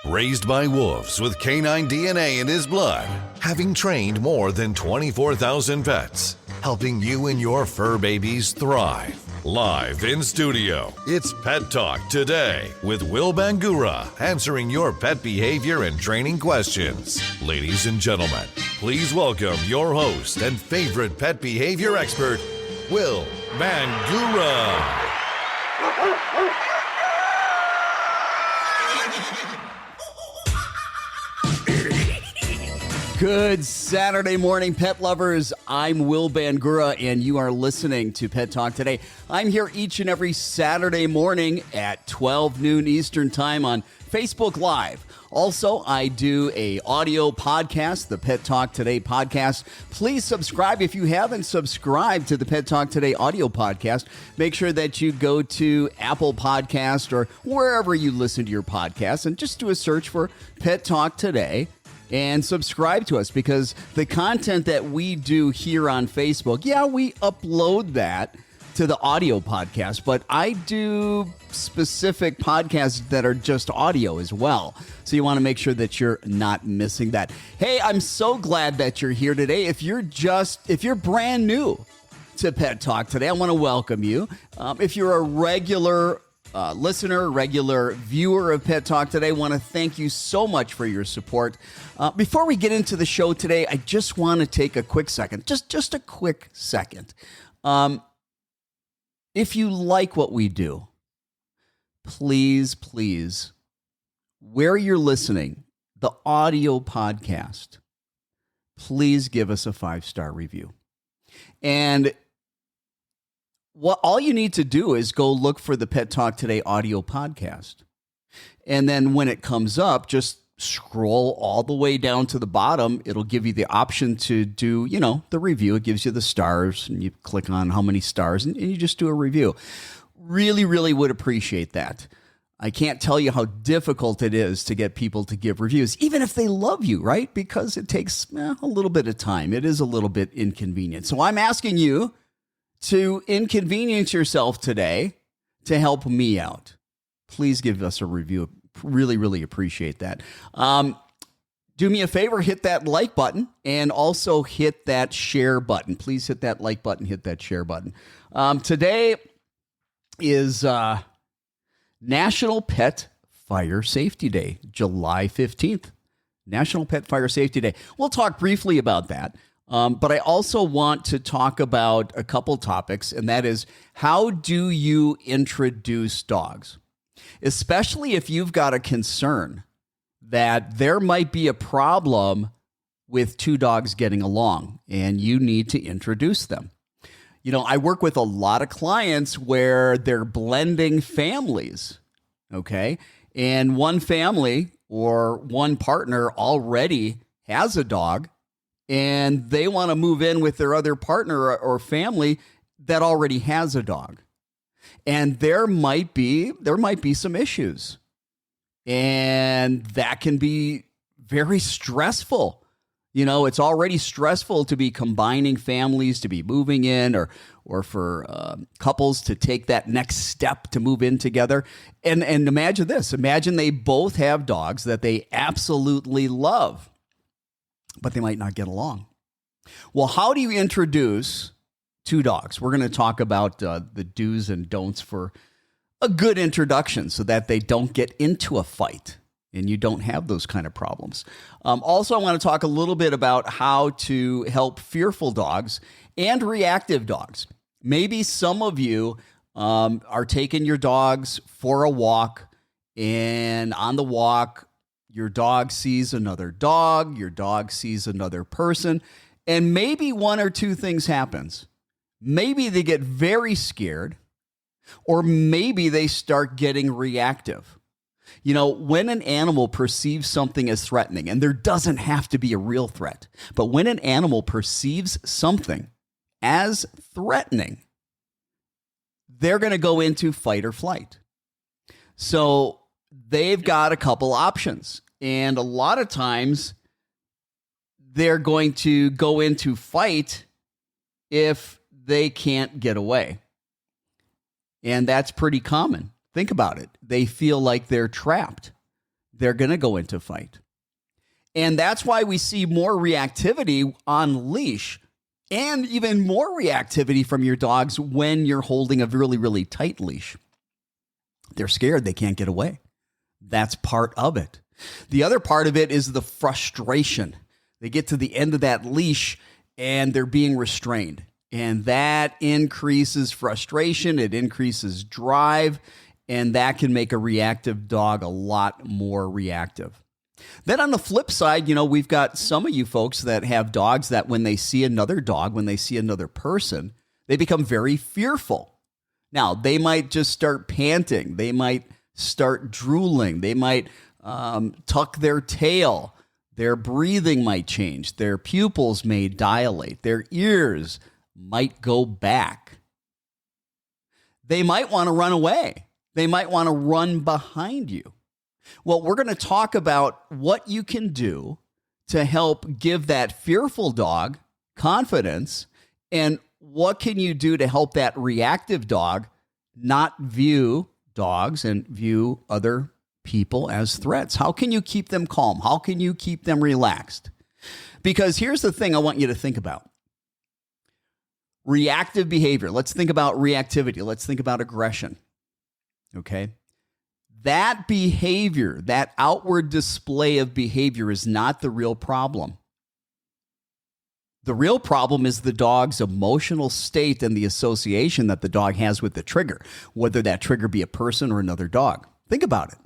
Raised by wolves with canine DNA in his blood, having trained more than 24,000 pets, helping you and your fur babies thrive. Live in studio, it's Pet Talk Today with Will Bangura, answering your pet behavior and training questions. Ladies and gentlemen, please welcome your host and favorite pet behavior expert, Will Bangura. Good Saturday morning, pet lovers. I'm Will Bangura, and you are listening to Pet Talk Today. I'm here each and every Saturday morning at 12 noon Eastern Time on Facebook Live. Also, I do a audio podcast, the Pet Talk Today podcast. Please subscribe if you haven't subscribed to the Pet Talk Today audio podcast. Make sure that you go to Apple Podcast or wherever you listen to your podcast and just do a search for Pet Talk Today. And subscribe to us, because the content that we do here on Facebook, we upload that to the audio podcast, but I do specific podcasts that are just audio as well. So you want to make sure that you're not missing that. Hey, I'm so glad that you're here today. If you're brand new to Pet Talk Today, I want to welcome you. If you're a regular listener, regular viewer of Pet Talk Today, I want to thank you so much for your support. Before we get into the show today, I just want to take a quick second, just a quick second. If you like what we do, please, where you're listening, the audio podcast, please give us a 5-star review. And all you need to do is go look for the Pet Talk Today audio podcast. And then when it comes up, just scroll all the way down to the bottom. It'll give you the option to do, the review. It gives you the stars, and you click on how many stars, and you just do a review. Really, really would appreciate that. I can't tell you how difficult it is to get people to give reviews, even if they love you, right? Because it takes a little bit of time. It is a little bit inconvenient. So I'm asking you to inconvenience yourself today to help me out. Please give us a review. Really, really appreciate that. Do me a favor, hit that like button, and also hit that share button. Please hit that like button, hit that share button. Today is National Pet Fire Safety Day, July 15th. National Pet Fire Safety Day. We'll talk briefly about that. But I also want to talk about a couple topics, and that is, how do you introduce dogs? Especially if you've got a concern that there might be a problem with two dogs getting along and you need to introduce them. I work with a lot of clients where they're blending families, okay? And one family or one partner already has a dog, and they want to move in with their other partner or family that already has a dog. And there might be some issues. And that can be very stressful. It's already stressful to be combining families, to be moving in, or for couples to take that next step to move in together. And imagine this. Imagine they both have dogs that they absolutely love, but they might not get along. Well, how do you introduce two dogs? We're going to talk about the do's and don'ts for a good introduction so that they don't get into a fight and you don't have those kind of problems. Also, I want to talk a little bit about how to help fearful dogs and reactive dogs. Maybe some of you are taking your dogs for a walk, and on the walk, your dog sees another dog, your dog sees another person, and maybe one or two things happens. Maybe they get very scared, or maybe they start getting reactive. When an animal perceives something as threatening, and there doesn't have to be a real threat, but when an animal perceives something as threatening, they're going to go into fight or flight. So they've got a couple options. And a lot of times they're going to go into fight if they can't get away. And that's pretty common. Think about it. They feel like they're trapped. they're going to go into fight. And that's why we see more reactivity on leash and even more reactivity from your dogs when you're holding a really, really tight leash. They're scared. They can't get away. That's part of it. The other part of it is the frustration. They get to the end of that leash and they're being restrained. And that increases frustration. It increases drive. And that can make a reactive dog a lot more reactive. Then on the flip side, we've got some of you folks that have dogs that when they see another dog, when they see another person, they become very fearful. Now, they might just start panting. They might start drooling. They might tuck their tail. Their breathing might change. Their pupils may dilate. Their ears might go back. They might want to run away. They might want to run behind you. Well, we're going to talk about what you can do to help give that fearful dog confidence, and what can you do to help that reactive dog not view dogs and view other people as threats. How can you keep them calm? How can you keep them relaxed? Because here's the thing I want you to think about. Reactive behavior. Let's think about reactivity. Let's think about aggression. Okay? That behavior, that outward display of behavior is not the real problem. The real problem is the dog's emotional state and the association that the dog has with the trigger, whether that trigger be a person or another dog. Think about it.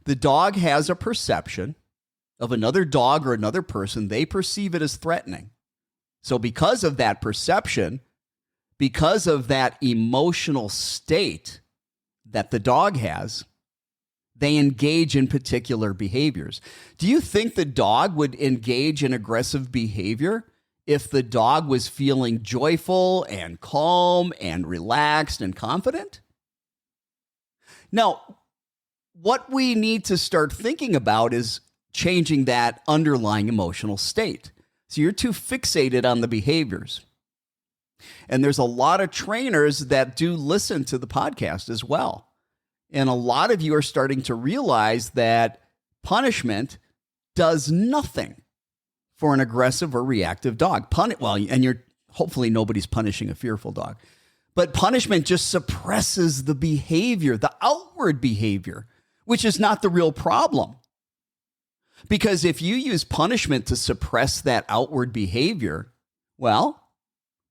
The dog has a perception of another dog or another person. They perceive it as threatening. So because of that perception, because of that emotional state that the dog has, they engage in particular behaviors. Do you think the dog would engage in aggressive behavior if the dog was feeling joyful and calm and relaxed and confident? Now, what we need to start thinking about is changing that underlying emotional state. So you're too fixated on the behaviors. And there's a lot of trainers that do listen to the podcast as well. And a lot of you are starting to realize that punishment does nothing for an aggressive or reactive dog. Hopefully nobody's punishing a fearful dog. But punishment just suppresses the behavior, the outward behavior, which is not the real problem. Because if you use punishment to suppress that outward behavior, well,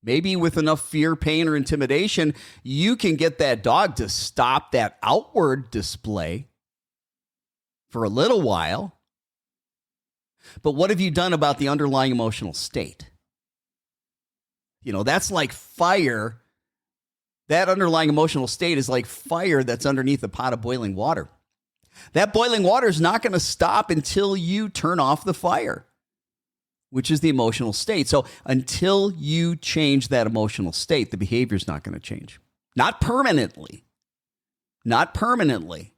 maybe with enough fear, pain, or intimidation, you can get that dog to stop that outward display for a little while. But what have you done about the underlying emotional state? That's like fire. That underlying emotional state is like fire that's underneath a pot of boiling water. That boiling water is not going to stop until you turn off the fire, which is the emotional state. So until you change that emotional state, the behavior is not going to change. Not permanently. Not permanently.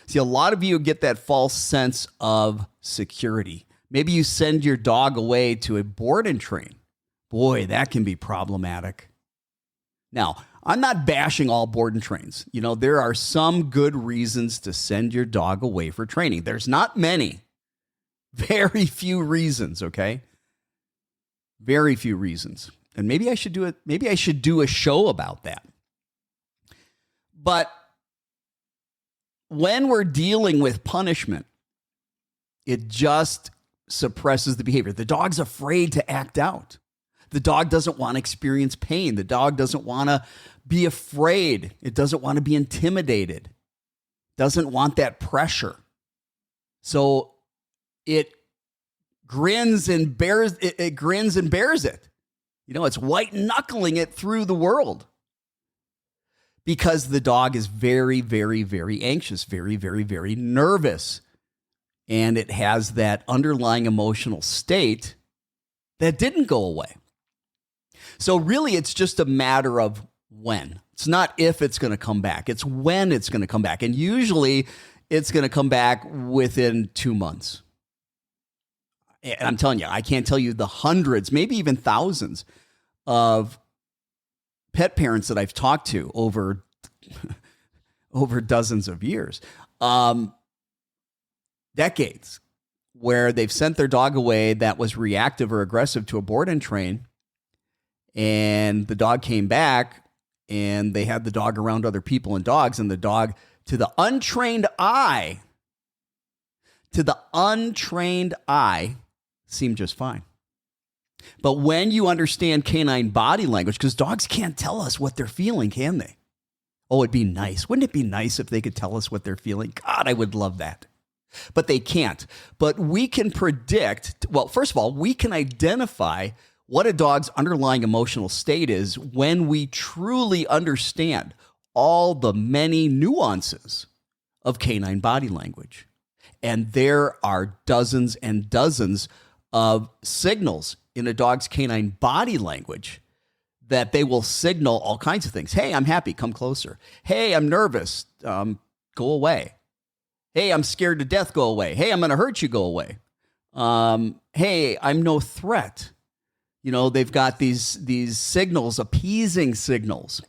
See, a lot of you get that false sense of security. Maybe you send your dog away to a board and train. Boy, that can be problematic. Now, I'm not bashing all board and trains. There are some good reasons to send your dog away for training. There's not many. Very few reasons, okay? Very few reasons. And maybe I should do it. Maybe I should do a show about that. But when we're dealing with punishment, it just suppresses the behavior. The dog's afraid to act out. The dog doesn't want to experience pain. The dog doesn't want to be afraid. It doesn't want to be intimidated. Doesn't want that pressure. So it grins and bears it. It grins and bears it. It's white knuckling it through the world because the dog is very, very, very anxious, very, very, very nervous. And it has that underlying emotional state that didn't go away. So really, it's just a matter of when. It's not if it's going to come back. It's when it's going to come back. And usually it's going to come back within 2 months. And I'm telling you, I can't tell you the hundreds, maybe even thousands of pet parents that I've talked to over dozens of years. decades where they've sent their dog away that was reactive or aggressive to a board and train, and the dog came back and they had the dog around other people and dogs, and the dog, to the untrained eye, seemed just fine. But when you understand canine body language, because dogs can't tell us what they're feeling, can they? Oh, it'd be nice. Wouldn't it be nice if they could tell us what they're feeling? God, I would love that. But they can't. But we can predict, well, first of all, we can identify what a dog's underlying emotional state is when we truly understand all the many nuances of canine body language. And there are dozens and dozens of signals in a dog's canine body language that they will signal all kinds of things. Hey, I'm happy, come closer. Hey, I'm nervous, go away. Hey, I'm scared to death, go away. Hey, I'm going to hurt you, go away. Hey, I'm no threat. You know, they've got these signals, appeasing signals.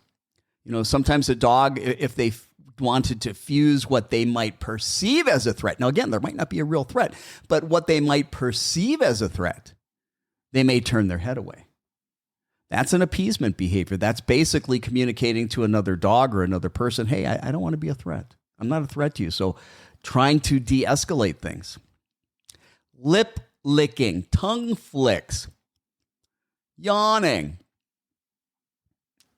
You know, sometimes a dog, if they wanted to fuse what they might perceive as a threat. Now, again, there might not be a real threat, but what they might perceive as a threat, they may turn their head away. That's an appeasement behavior. That's basically communicating to another dog or another person, hey, I don't want to be a threat. I'm not a threat to you. So trying to de-escalate things. Lip licking, tongue flicks, yawning,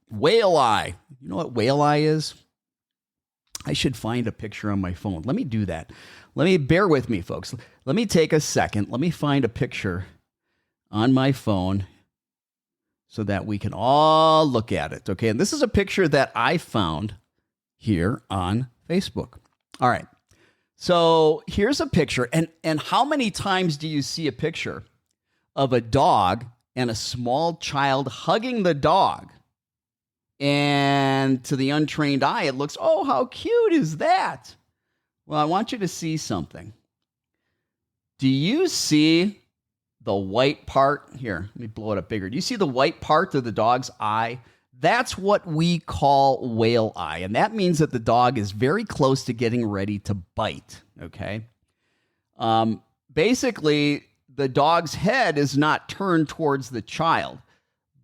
whale eye. You know what whale eye is? I should find a picture on my phone. Let me do that. Bear with me, folks. Let me take a second. Let me find a picture on my phone so that we can all look at it. Okay. And this is a picture that I found here on Facebook. All right. So here's a picture. And how many times do you see a picture of a dog and a small child hugging the dog? And to the untrained eye, it looks, oh, how cute is that? Well, I want you to see something. Do you see the white part? Here, let me blow it up bigger. Do you see the white part of the dog's eye? That's what we call whale eye. And that means that the dog is very close to getting ready to bite, okay? Basically, the dog's head is not turned towards the child.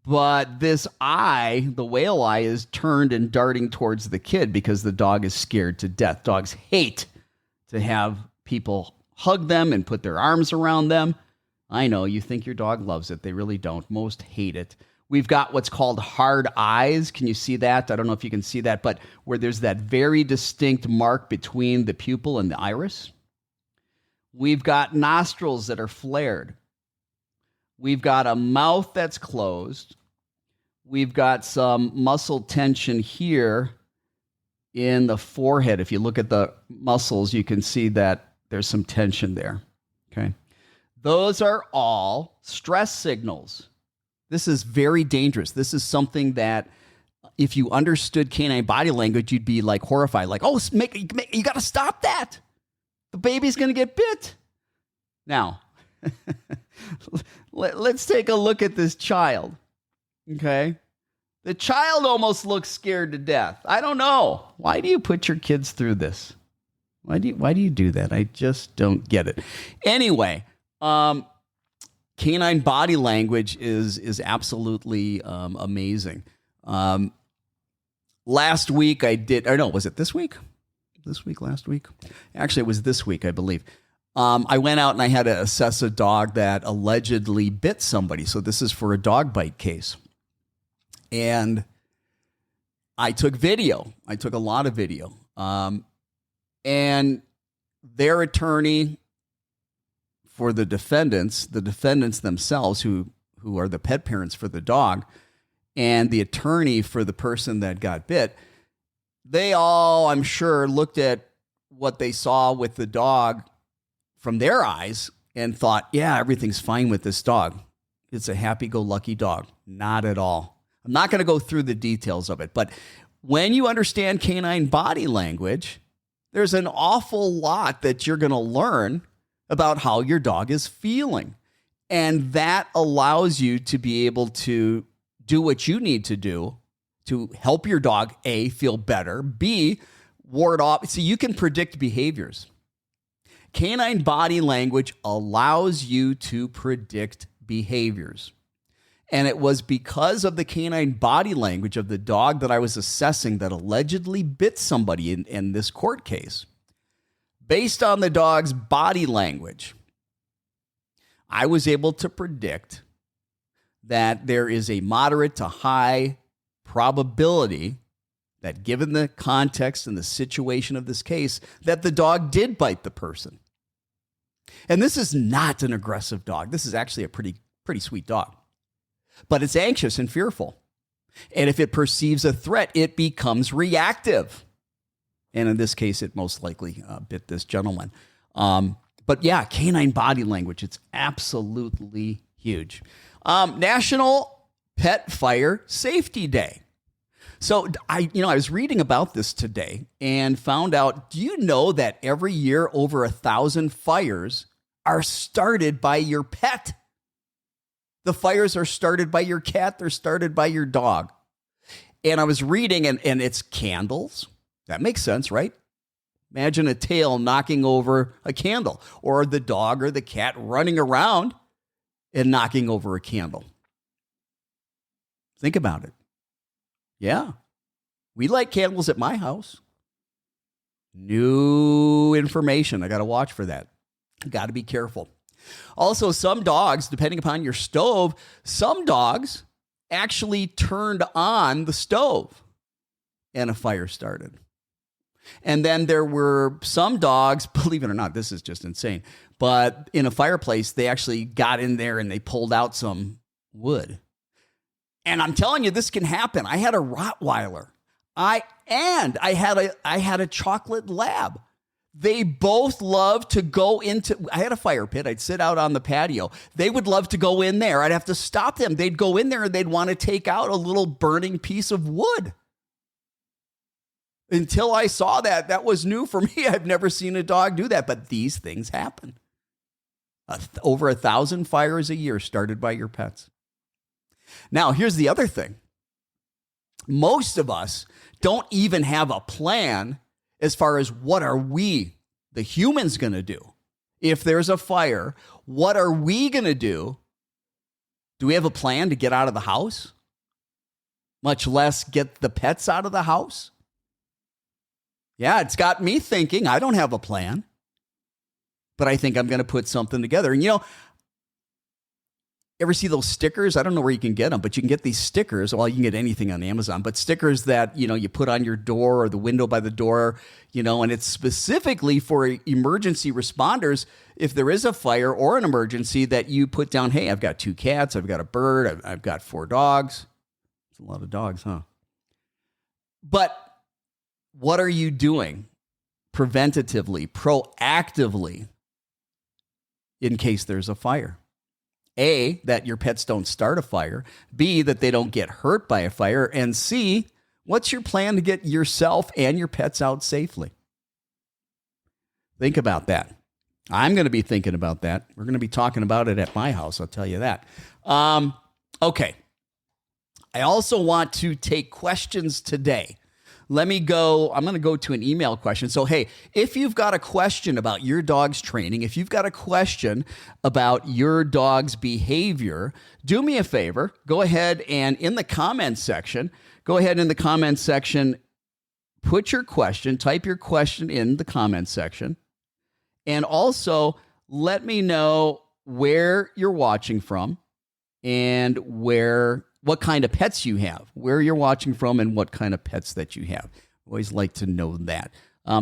But this eye, the whale eye, is turned and darting towards the kid because the dog is scared to death. Dogs hate to have people hug them and put their arms around them. I know, you think your dog loves it. They really don't. Most hate it. We've got what's called hard eyes. Can you see that? I don't know if you can see that, but where there's that very distinct mark between the pupil and the iris. We've got nostrils that are flared. We've got a mouth that's closed. We've got some muscle tension here in the forehead. If you look at the muscles, you can see that there's some tension there. Okay. Those are all stress signals. This is very dangerous. This is something that if you understood canine body language, you'd be like horrified. Like, oh, you got to stop that. The baby's going to get bit. Now, let's take a look at this child. Okay. The child almost looks scared to death. I don't know. Why do you put your kids through this? Why do you do that? I just don't get it. Anyway, canine body language is absolutely amazing. Last week was it this week? Last week? Actually, it was this week, I believe. I went out and I had to assess a dog that allegedly bit somebody. So this is for a dog bite case. And I took video. I took a lot of video. And their attorney for the defendants themselves, who are the pet parents for the dog, and the attorney for the person that got bit, they all, I'm sure, looked at what they saw with the dog from their eyes and thought, yeah, everything's fine with this dog. It's a happy-go-lucky dog. Not at all. I'm not going to go through the details of it, but when you understand canine body language, there's an awful lot that you're going to learn about how your dog is feeling. And that allows you to be able to do what you need to do to help your dog, A, feel better, B, ward off. So you can predict behaviors. Canine body language allows you to predict behaviors. And it was because of the canine body language of the dog that I was assessing that allegedly bit somebody in this court case. Based on the dog's body language, I was able to predict that there is a moderate to high probability that, given the context and the situation of this case, that the dog did bite the person. And this is not an aggressive dog. This is actually a pretty sweet dog. But it's anxious and fearful. And if it perceives a threat, it becomes reactive. And in this case, it most likely bit this gentleman. But yeah, canine body language, it's absolutely huge. National Pet Fire Safety Day. So I was reading about this today and found out, do you know that every year over 1,000 fires are started by your pet? The fires are started by your cat. They're started by your dog. And I was reading, and it's candles. That makes sense, right? Imagine a tail knocking over a candle, or the dog or the cat running around and knocking over a candle. Think about it. Yeah. We light candles at my house. New information. I got to watch for that. Got to be careful. Also, some dogs, depending upon your stove, some dogs actually turned on the stove and a fire started. And then there were some dogs, believe it or not, this is just insane, but in a fireplace, they actually got in there and they pulled out some wood. And I'm telling you, this can happen. I had a Rottweiler. I had a chocolate lab. They both love to go into, I had a fire pit. I'd sit out on the patio. They would love to go in there. I'd have to stop them. They'd go in there and they'd want to take out a little burning piece of wood. Until I saw that, that was new for me. I've never seen a dog do that, but these things happen. Over 1,000 fires a year started by your pets. Now, here's the other thing. Most of us don't even have a plan as far as what are we, the humans, going to do? If there's a fire, what are we going to do? Do we have a plan to get out of the house? Much less get the pets out of the house? Yeah, it's got me thinking. I don't have a plan, but I think I'm going to put something together. And ever see those stickers? I don't know where you can get them, but you can get these stickers. Well, you can get anything on Amazon, but stickers that, you put on your door or the window by the door, and it's specifically for emergency responders. If there is a fire or an emergency, that you put down, hey, I've got 2 cats, I've got a bird, I've got 4 dogs. It's a lot of dogs, huh? But what are you doing preventatively, proactively, in case there's a fire? A, that your pets don't start a fire. B, that they don't get hurt by a fire. And C, what's your plan to get yourself and your pets out safely? Think about that. I'm going to be thinking about that. We're going to be talking about it at my house, I'll tell you that. Okay. I also want to take questions today. I'm going to go to an email question. So, hey, if you've got a question about your dog's training, if you've got a question about your dog's behavior, do me a favor. Go ahead and in the comments section, put your question, type your question in the comments section. And also let me know where you're watching from and what kind of pets you have, where you're watching from, and what kind of pets that you have. Always like to know that.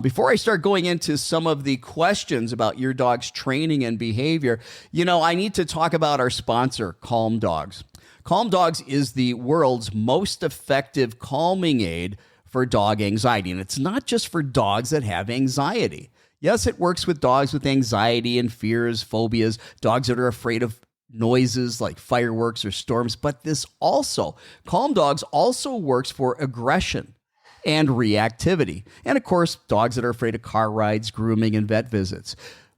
Before I start going into some of the questions about your dog's training and behavior, I need to talk about our sponsor, Calm Dogs. Calm Dogs is the world's most effective calming aid for dog anxiety. And it's not just for dogs that have anxiety. Yes, it works with dogs with anxiety and fears, phobias, dogs that are afraid of noises like fireworks or storms, but Calm Dogs also works for aggression and reactivity. And of course, dogs that are afraid of car rides, grooming, and vet visits.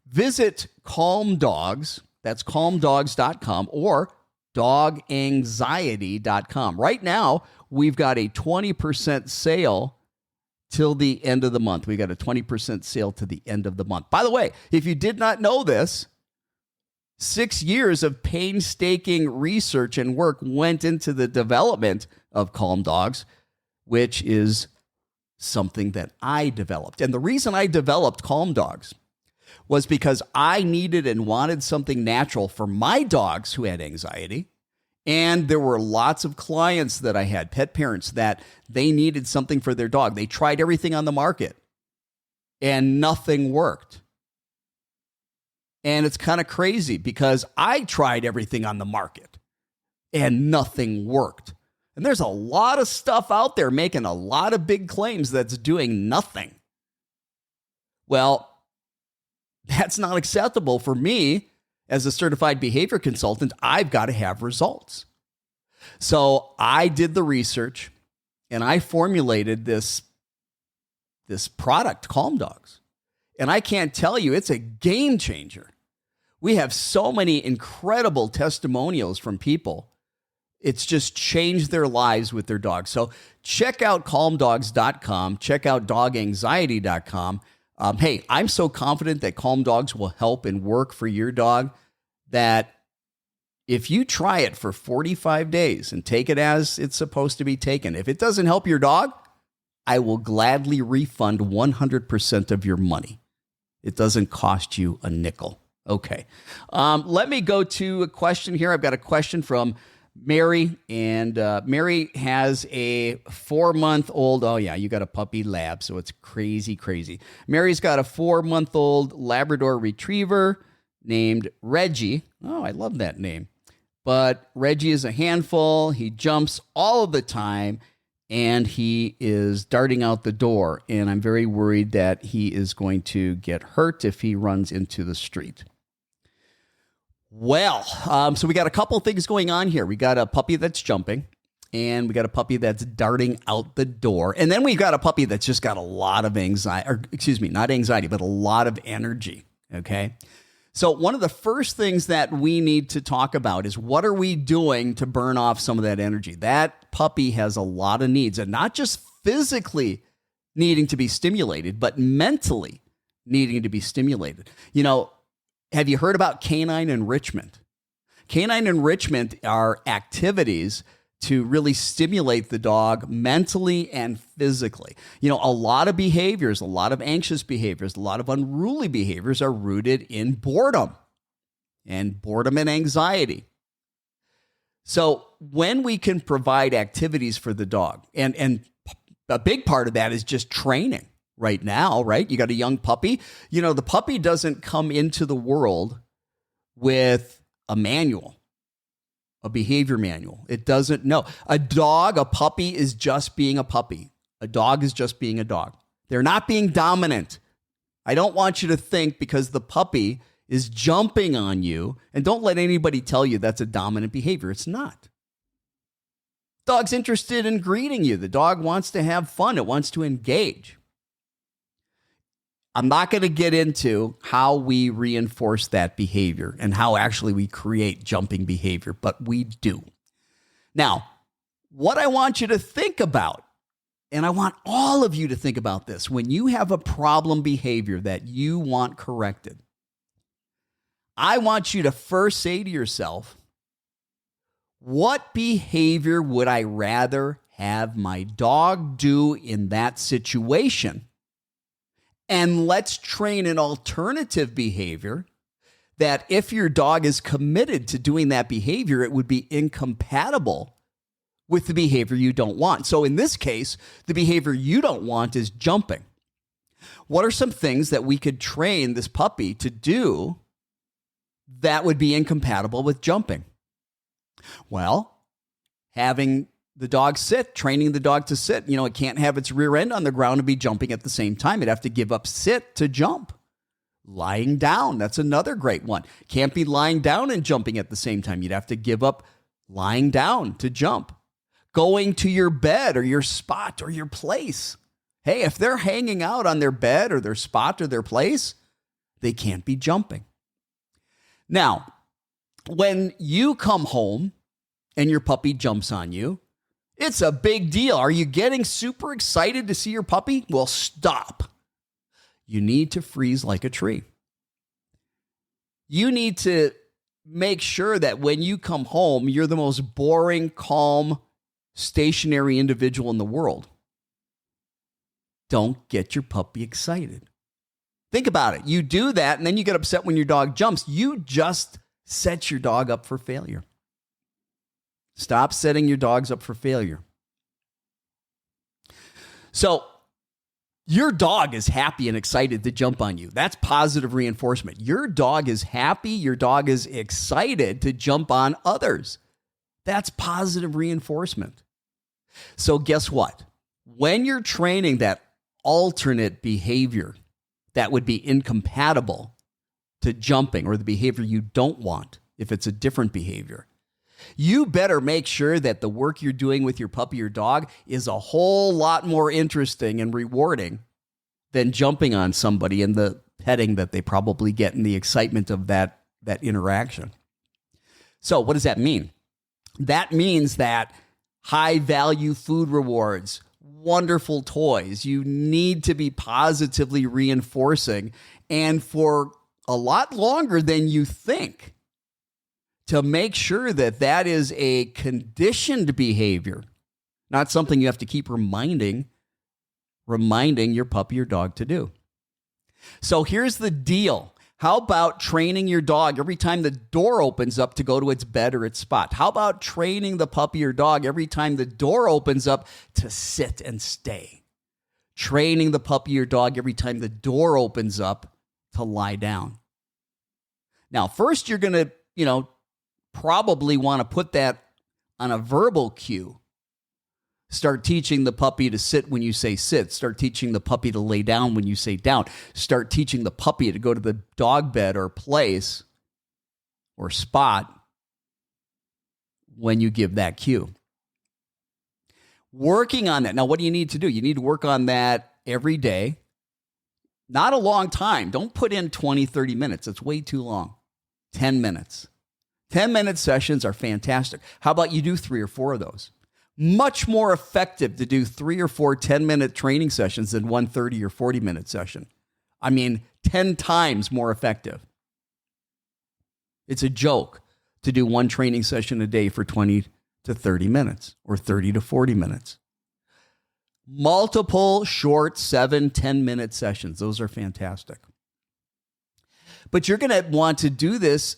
Visit Calm Dogs, that's calmdogs.com, or doganxiety.com. Right now, we've got a 20% sale till the end of the month. We got a 20% sale to the end of the month. By the way, if you did not know this, 6 years of painstaking research and work went into the development of Calm Dogs, which is something that I developed. And the reason I developed Calm Dogs was because I needed and wanted something natural for my dogs who had anxiety. And there were lots of clients that I had, pet parents, that they needed something for their dog. They tried everything on the market and nothing worked. And it's kind of crazy because I tried everything on the market and nothing worked. And there's a lot of stuff out there making a lot of big claims that's doing nothing. Well, that's not acceptable for me. As a certified behavior consultant, I've got to have results. So I did the research and I formulated this product, Calm Dogs. And I can't tell you, it's a game changer. We have so many incredible testimonials from people. It's just changed their lives with their dogs. So check out calmdogs.com. Check out doganxiety.com. Hey, I'm so confident that Calm Dogs will help and work for your dog that if you try it for 45 days and take it as it's supposed to be taken, if it doesn't help your dog, I will gladly refund 100% of your money. It doesn't cost you a nickel. Okay. Let me go to a question here. I've got a question from Mary, and Mary has a 4-month-old. Oh, yeah, you got a puppy lab, so it's crazy, crazy. Mary's got a 4-month-old Labrador retriever named Reggie. Oh, I love that name. But Reggie is a handful. He jumps all of the time, and he is darting out the door. And I'm very worried that he is going to get hurt if he runs into the street. Well, so we got a couple things going on here. We got a puppy that's jumping, and we got a puppy that's darting out the door. And then we've got a puppy that's just got a lot of anxiety, or excuse me, not anxiety, but a lot of energy, okay? So one of the first things that we need to talk about is what are we doing to burn off some of that energy? That puppy has a lot of needs, and not just physically needing to be stimulated, but mentally needing to be stimulated. You know, have you heard about canine enrichment? Canine enrichment are activities to really stimulate the dog mentally and physically. You know, a lot of behaviors, a lot of anxious behaviors, a lot of unruly behaviors are rooted in boredom and anxiety. So when we can provide activities for the dog, and a big part of that is just training right now, right? You got a young puppy. You know, the puppy doesn't come into the world with a manual, a behavior manual. It doesn't know. A puppy is just being a puppy. A dog is just being a dog. They're not being dominant. I don't want you to think because the puppy is jumping on you, and don't let anybody tell you that's a dominant behavior. It's not. Dog's interested in greeting you. The dog wants to have fun. It wants to engage. I'm not going to get into how we reinforce that behavior and how actually we create jumping behavior, but we do. Now, what I want you to think about, and I want all of you to think about this, when you have a problem behavior that you want corrected, I want you to first say to yourself, what behavior would I rather have my dog do in that situation? And let's train an alternative behavior that if your dog is committed to doing that behavior, it would be incompatible with the behavior you don't want. So in this case, the behavior you don't want is jumping. What are some things that we could train this puppy to do that would be incompatible with jumping? Well, having the dog sit, training the dog to sit. You know, it can't have its rear end on the ground and be jumping at the same time. It'd have to give up sit to jump. Lying down, that's another great one. Can't be lying down and jumping at the same time. You'd have to give up lying down to jump. Going to your bed or your spot or your place. Hey, if they're hanging out on their bed or their spot or their place, they can't be jumping. Now, when you come home and your puppy jumps on you, It's a big deal. Are you getting super excited to see your puppy? Well, stop. You need to freeze like a tree. You need to make sure that when you come home, you're the most boring, calm, stationary individual in the world. Don't get your puppy excited. Think about it. You do that, and then you get upset when your dog jumps. You just set your dog up for failure. Stop setting your dogs up for failure. So, your dog is happy and excited to jump on you. That's positive reinforcement. Your dog is happy. Your dog is excited to jump on others. That's positive reinforcement. So, guess what? When you're training that alternate behavior that would be incompatible to jumping, or the behavior you don't want, if it's a different behavior, you better make sure that the work you're doing with your puppy or dog is a whole lot more interesting and rewarding than jumping on somebody and the petting that they probably get and the excitement of that interaction. So what does that mean? That means that high value food rewards, wonderful toys, you need to be positively reinforcing, and for a lot longer than you think, to make sure that that is a conditioned behavior, not something you have to keep reminding your puppy or dog to do. So here's the deal. How about training your dog every time the door opens up to go to its bed or its spot? How about training the puppy or dog every time the door opens up to sit and stay? Training the puppy or dog every time the door opens up to lie down. Now, first you're going to, probably want to put that on a verbal cue. Start teaching the puppy to sit when you say sit. Start teaching the puppy to lay down when you say down. Start teaching the puppy to go to the dog bed or place or spot when you give that cue. Working on that. Now, what do you need to do? You need to work on that every day. Not a long time. Don't put in 20, 30 minutes. It's way too long. 10 minutes. 10-minute sessions are fantastic. How about you do 3 or 4 of those? Much more effective to do 3 or 4 10-minute training sessions than one 30 or 40-minute session. 10 times more effective. It's a joke to do one training session a day for 20 to 30 minutes or 30 to 40 minutes. Multiple short 7, 10-minute sessions. Those are fantastic. But you're going to want to do this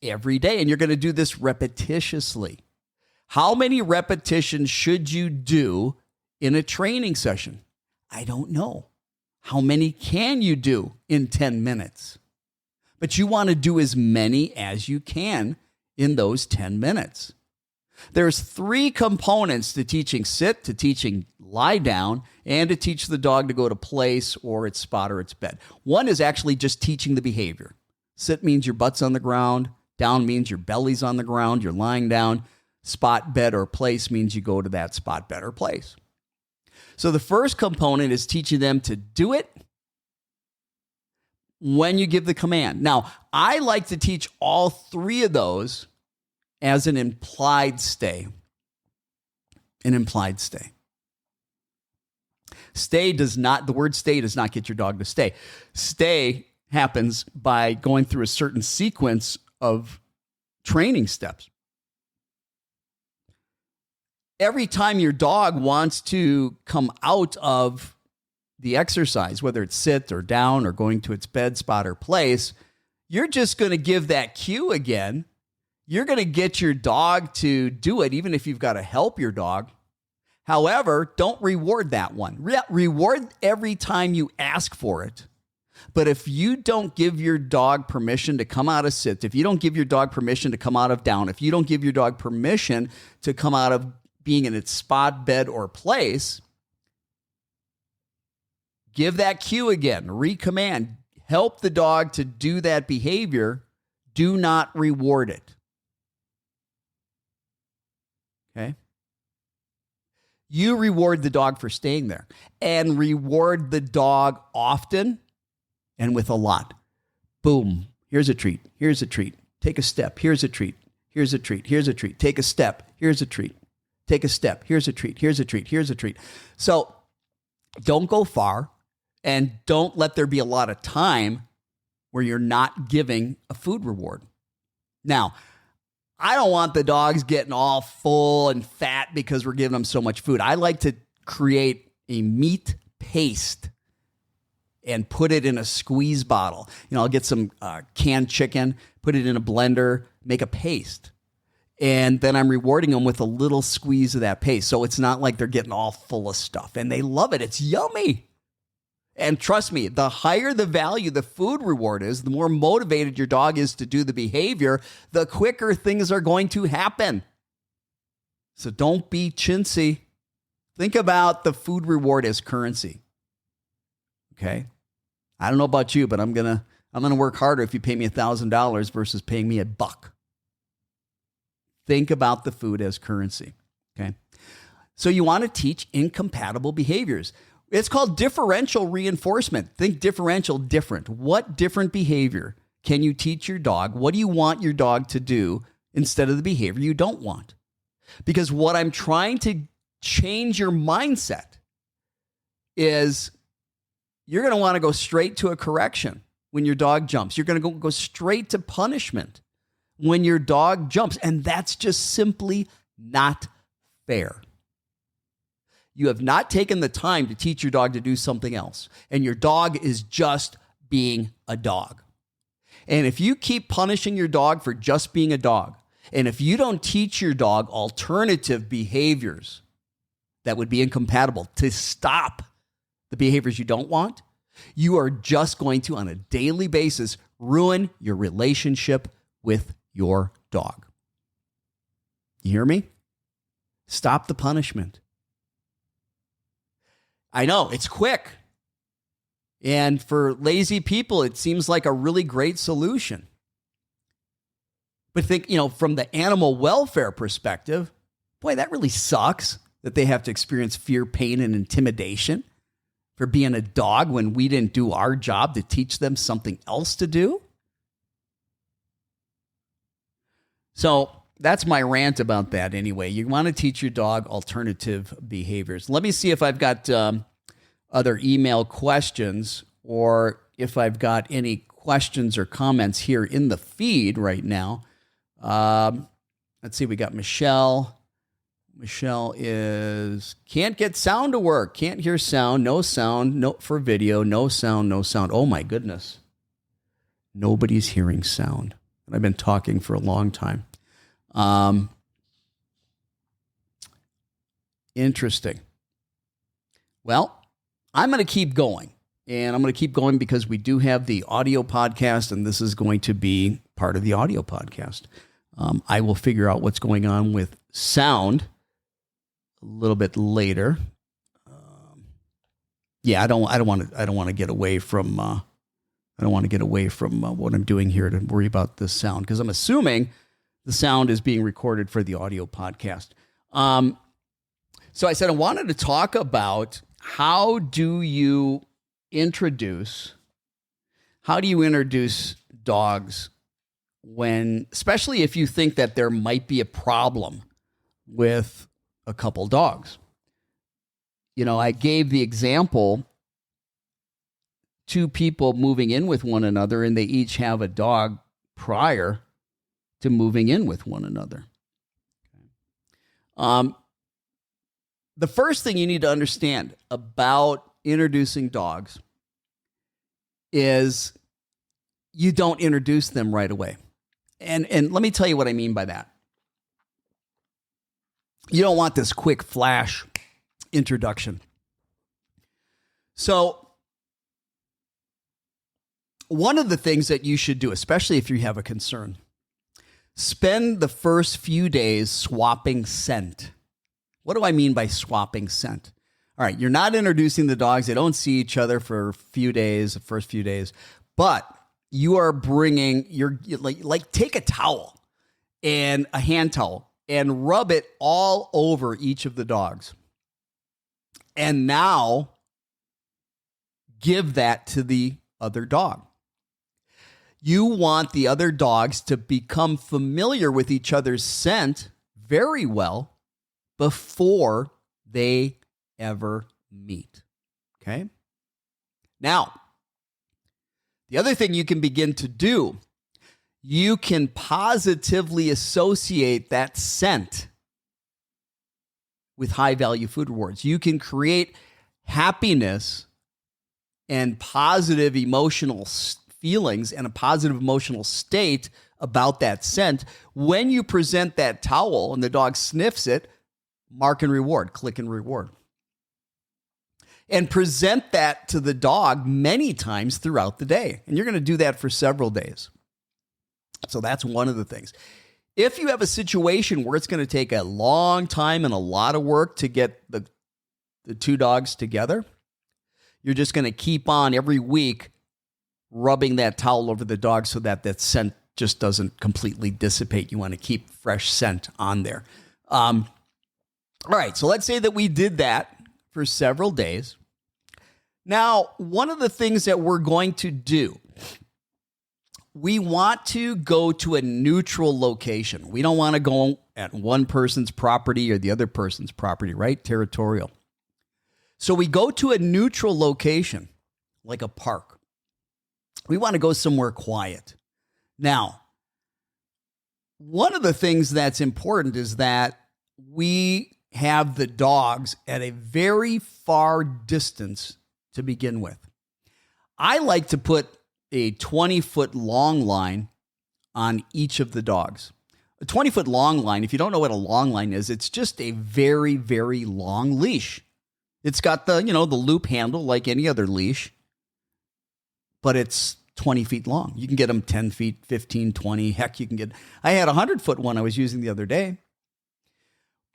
every day, and you're going to do this repetitiously. How many repetitions should you do in a training session? I don't know. How many can you do in 10 minutes? But you want to do as many as you can in those 10 minutes. There's 3 components to teaching sit, to teaching lie down, and to teach the dog to go to place or its spot or its bed. One is actually just teaching the behavior. Sit means your butt's on the ground. Down means your belly's on the ground. You're lying down. Spot, bed, or place means you go to that spot, bed, or place. So the first component is teaching them to do it when you give the command. Now, I like to teach all 3 of those as an implied stay. An implied stay. The word stay does not get your dog to stay. Stay happens by going through a certain sequence of training steps. Every time your dog wants to come out of the exercise, whether it's sit or down or going to its bed, spot, or place, you're just going to give that cue again. You're going to get your dog to do it, even if you've got to help your dog. However, don't reward that one. Reward every time you ask for it. But if you don't give your dog permission to come out of sit, if you don't give your dog permission to come out of down, if you don't give your dog permission to come out of being in its spot, bed, or place, give that cue again. Recommand. Help the dog to do that behavior. Do not reward it. Okay? You reward the dog for staying there, and reward the dog often and with a lot. Boom. Here's a treat. Here's a treat. Take a step. Here's a treat. Here's a treat. Here's a treat. Take a step. Here's a treat. Take a step. Here's a treat. Here's a treat. Here's a treat. So don't go far, and don't let there be a lot of time where you're not giving a food reward. Now, I don't want the dogs getting all full and fat because we're giving them so much food. I like to create a meat paste and put it in a squeeze bottle. I'll get some canned chicken, put it in a blender, make a paste. And then I'm rewarding them with a little squeeze of that paste. So it's not like they're getting all full of stuff. And they love it. It's yummy. And trust me, the higher the value the food reward is, the more motivated your dog is to do the behavior, the quicker things are going to happen. So don't be chintzy. Think about the food reward as currency. Okay? I don't know about you, but I'm gonna work harder if you pay me $1,000 versus paying me $1. Think about the food as currency. Okay? So you want to teach incompatible behaviors. It's called differential reinforcement. Think differential, different. What different behavior can you teach your dog? What do you want your dog to do instead of the behavior you don't want? Because what I'm trying to change your mindset is you're going to want to go straight to a correction when your dog jumps. You're going to go straight to punishment when your dog jumps. And that's just simply not fair. You have not taken the time to teach your dog to do something else. And your dog is just being a dog. And if you keep punishing your dog for just being a dog, and if you don't teach your dog alternative behaviors that would be incompatible to stop the behaviors you don't want, you are just going to, on a daily basis, ruin your relationship with your dog. You hear me? Stop the punishment. I know, it's quick. And for lazy people, it seems like a really great solution. But think, from the animal welfare perspective, boy, that really sucks that they have to experience fear, pain, and intimidation for being a dog when we didn't do our job to teach them something else to do. So that's my rant about that anyway. You want to teach your dog alternative behaviors. Let me see if I've got other email questions or if I've got any questions or comments here in the feed right now. Let's see. We got Michelle. Michelle can't get sound to work. Can't hear sound. No sound. No for video. No sound. No sound. Oh my goodness. Nobody's hearing sound. And I've been talking for a long time. Interesting. Well, I'm going to keep going, and I'm going to keep going because we do have the audio podcast, and this is going to be part of the audio podcast. I will figure out what's going on with sound a little bit later. I don't want to get away from what I'm doing here to worry about the sound, because I'm assuming the sound is being recorded for the audio podcast. So I said I wanted to talk about how do you introduce dogs when, especially if you think that there might be a problem with a couple dogs. I gave the example, two people moving in with one another and they each have a dog prior to moving in with one another. The first thing you need to understand about introducing dogs is you don't introduce them right away. And let me tell you what I mean by that. You don't want this quick flash introduction. So one of the things that you should do, especially if you have a concern, spend the first few days swapping scent. What do I mean by swapping scent? All right, you're not introducing the dogs. They don't see each other for the first few days, but you are bringing take a towel and a hand towel and rub it all over each of the dogs. And now give that to the other dog. You want the other dogs to become familiar with each other's scent very well before they ever meet. Okay? Now, the other thing you can begin to do, you can positively associate that scent with high-value food rewards. You can create happiness and positive emotional feelings and a positive emotional state about that scent. When you present that towel and the dog sniffs it, mark and reward, click and reward. And present that to the dog many times throughout the day. And you're going to do that for several days. So that's one of the things. If you have a situation where it's going to take a long time and a lot of work to get the two dogs together, you're just going to keep on every week rubbing that towel over the dog so that that scent just doesn't completely dissipate. You want to keep fresh scent on there. All right, so let's say that we did that for several days. Now, one of the things that we're going to do, we want to go to a neutral location. We don't want to go at one person's property or the other person's property, right? Territorial. So we go to a neutral location, like a park. We want to go somewhere quiet. Now, one of the things that's important is that we have the dogs at a very far distance to begin with. I like to put a 20-foot long line on each of the dogs. A 20-foot long line, if you don't know what a long line is, it's just a very, very long leash. It's got the loop handle like any other leash, but it's 20 feet long. You can get them 10 feet, 15, 20. Heck, I had a 100-foot one I was using the other day.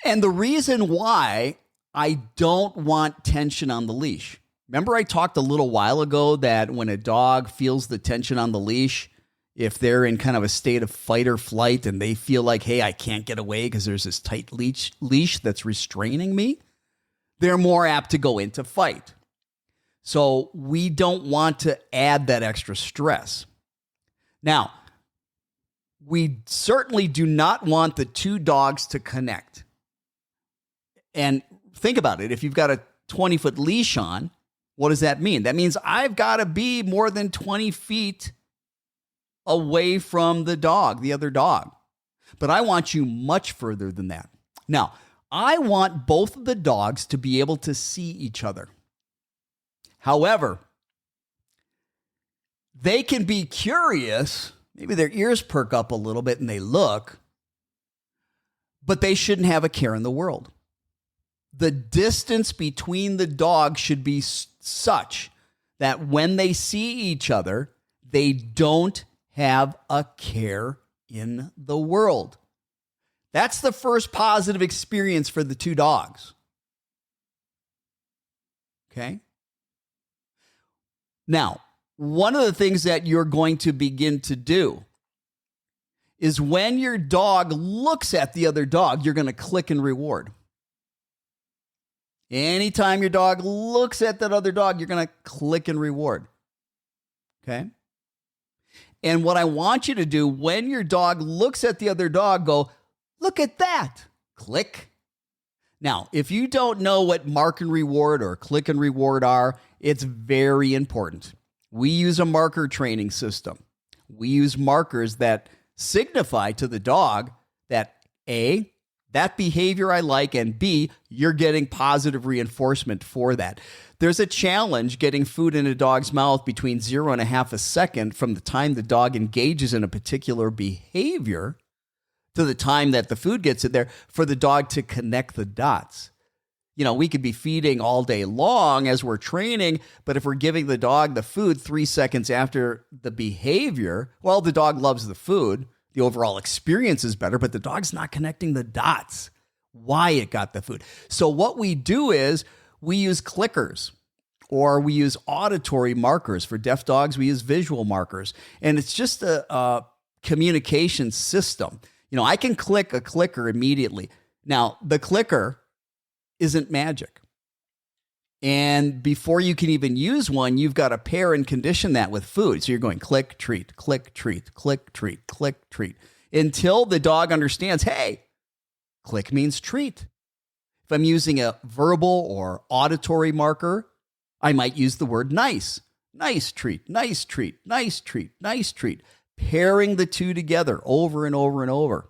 And the reason why I don't want tension on the leash. Remember I talked a little while ago that when a dog feels the tension on the leash, if they're in kind of a state of fight or flight and they feel like, hey, I can't get away because there's this tight leash that's restraining me, they're more apt to go into fight. So we don't want to add that extra stress. Now, we certainly do not want the two dogs to connect. And think about it. If you've got a 20-foot leash on, what does that mean? That means I've got to be more than 20 feet away from the other dog. But I want you much further than that. Now, I want both of the dogs to be able to see each other. However, they can be curious. Maybe their ears perk up a little bit and they look, but they shouldn't have a care in the world. The distance between the dogs should be such that when they see each other, they don't have a care in the world. That's the first positive experience for the two dogs. Okay? Now, one of the things that you're going to begin to do is when your dog looks at the other dog, you're going to click and reward. Anytime your dog looks at that other dog, you're going to click and reward. Okay? And what I want you to do when your dog looks at the other dog, go, look at that. Click. Now, if you don't know what mark and reward or click and reward are, it's very important. We use a marker training system. We use markers that signify to the dog that A, that behavior I like, and B, you're getting positive reinforcement for that. There's a challenge getting food in a dog's mouth between 0.5 a second from the time the dog engages in a particular behavior to the time that the food gets in there for the dog to connect the dots. We could be feeding all day long as we're training, but if we're giving the dog the food 3 seconds after the behavior, well, the dog loves the food. The overall experience is better, but the dog's not connecting the dots, why it got the food. So what we do is we use clickers or we use auditory markers. For deaf dogs, we use visual markers. And it's just a communication system. I can click a clicker immediately. Now, the clicker isn't magic. And before you can even use one, you've got to pair and condition that with food. So you're going click, treat, click, treat, click, treat, click, treat, until the dog understands, hey, click means treat. If I'm using a verbal or auditory marker, I might use the word nice. Nice treat, nice treat, nice treat, nice treat. Pairing the two together over and over and over.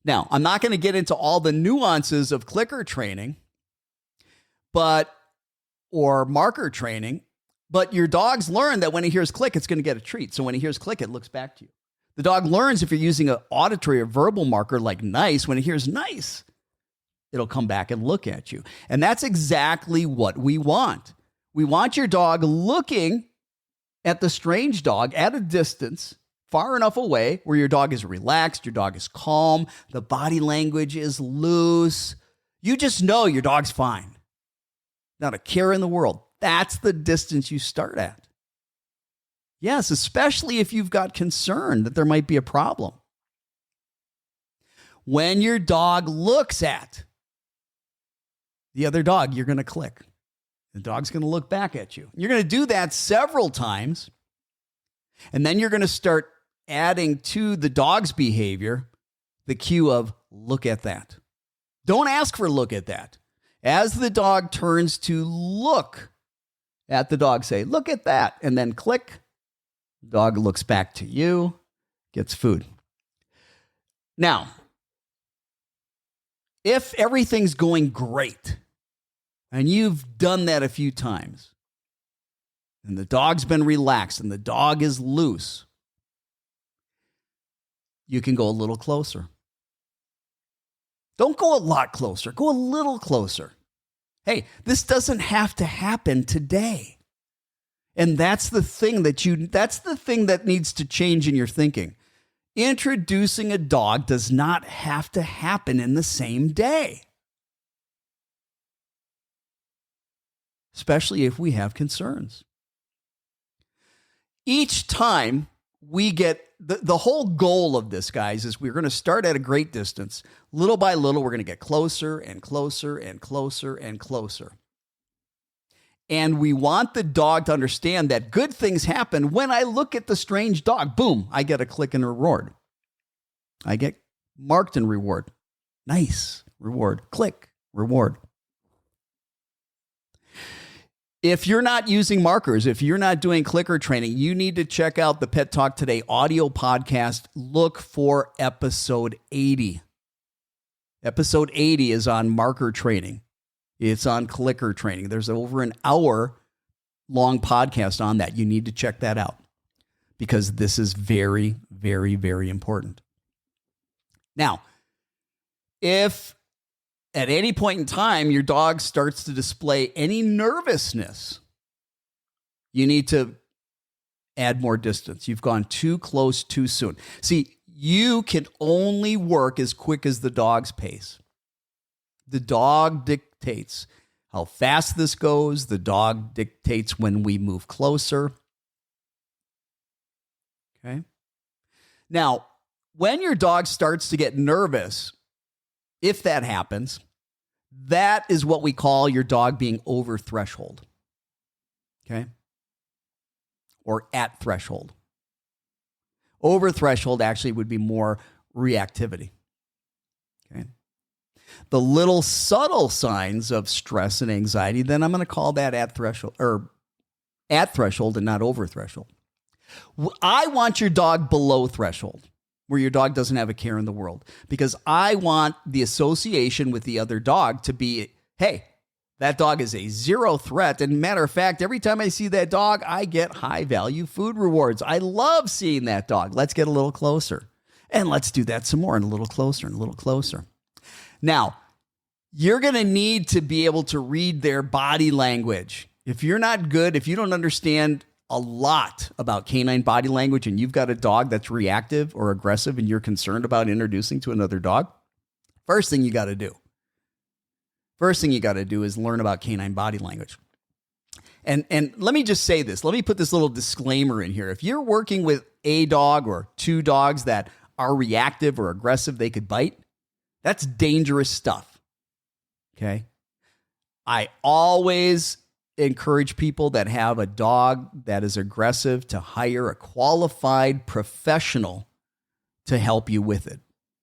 Now, I'm not going to get into all the nuances of clicker training, or marker training, but your dogs learn that when he hears click, it's going to get a treat. So when he hears click, it looks back to you. The dog learns if you're using an auditory or verbal marker like nice, when he hears nice, it'll come back and look at you. And that's exactly what we want. We want your dog looking at the strange dog at a distance, far enough away where your dog is relaxed, your dog is calm, the body language is loose. You just know your dog's fine. Not a care in the world. That's the distance you start at. Yes, especially if you've got concern that there might be a problem. When your dog looks at the other dog, you're going to click. The dog's going to look back at you. You're going to do that several times. And then you're going to start adding to the dog's behavior the cue of look at that. Don't ask for look at that. As the dog turns to look at the dog, say, look at that. And then click. Dog looks back to you, gets food. Now, if everything's going great, and you've done that a few times, and the dog's been relaxed, and the dog is loose, you can go a little closer. Don't go a lot closer. Go a little closer. Hey, this doesn't have to happen today. And that's the thing that needs to change in your thinking. Introducing a dog does not have to happen in the same day. Especially if we have concerns. Each time we get, the whole goal of this, guys, is we're going to start at a great distance. Little by little, we're going to get closer and closer and closer and closer. And we want the dog to understand that good things happen when I look at the strange dog. Boom, I get a click and reward. I get marked and reward. Nice, reward, click, reward. If you're not using markers, if you're not doing clicker training, you need to check out the Pet Talk Today audio podcast. Look for episode 80. Episode 80 is on marker training. It's on clicker training. There's over an hour-long podcast on that. You need to check that out because this is very, very, very important. Now, if at any point in time your dog starts to display any nervousness, you need to add more distance. You've gone too close too soon. See, you can only work as quick as the dog's pace. The dog dictates how fast this goes. The dog dictates when we move closer. Okay. Now, when your dog starts to get nervous, if that happens, that is what we call your dog being over threshold. Okay. Or at threshold. Over threshold actually would be more reactivity. Okay. The little subtle signs of stress and anxiety, then I'm going to call that at threshold and not over threshold. I want your dog below threshold, where your dog doesn't have a care in the world, because I want the association with the other dog to be, hey, that dog is a zero threat. And matter of fact, every time I see that dog, I get high value food rewards. I love seeing that dog. Let's get a little closer. And let's do that some more and a little closer and a little closer. Now, you're going to need to be able to read their body language. If you're not good, if you don't understand a lot about canine body language and you've got a dog that's reactive or aggressive and you're concerned about introducing to another dog, first thing you got to do is learn about canine body language. And let me just say this. Let me put this little disclaimer in here. If you're working with a dog or two dogs that are reactive or aggressive, they could bite. That's dangerous stuff. Okay? I always encourage people that have a dog that is aggressive to hire a qualified professional to help you with it,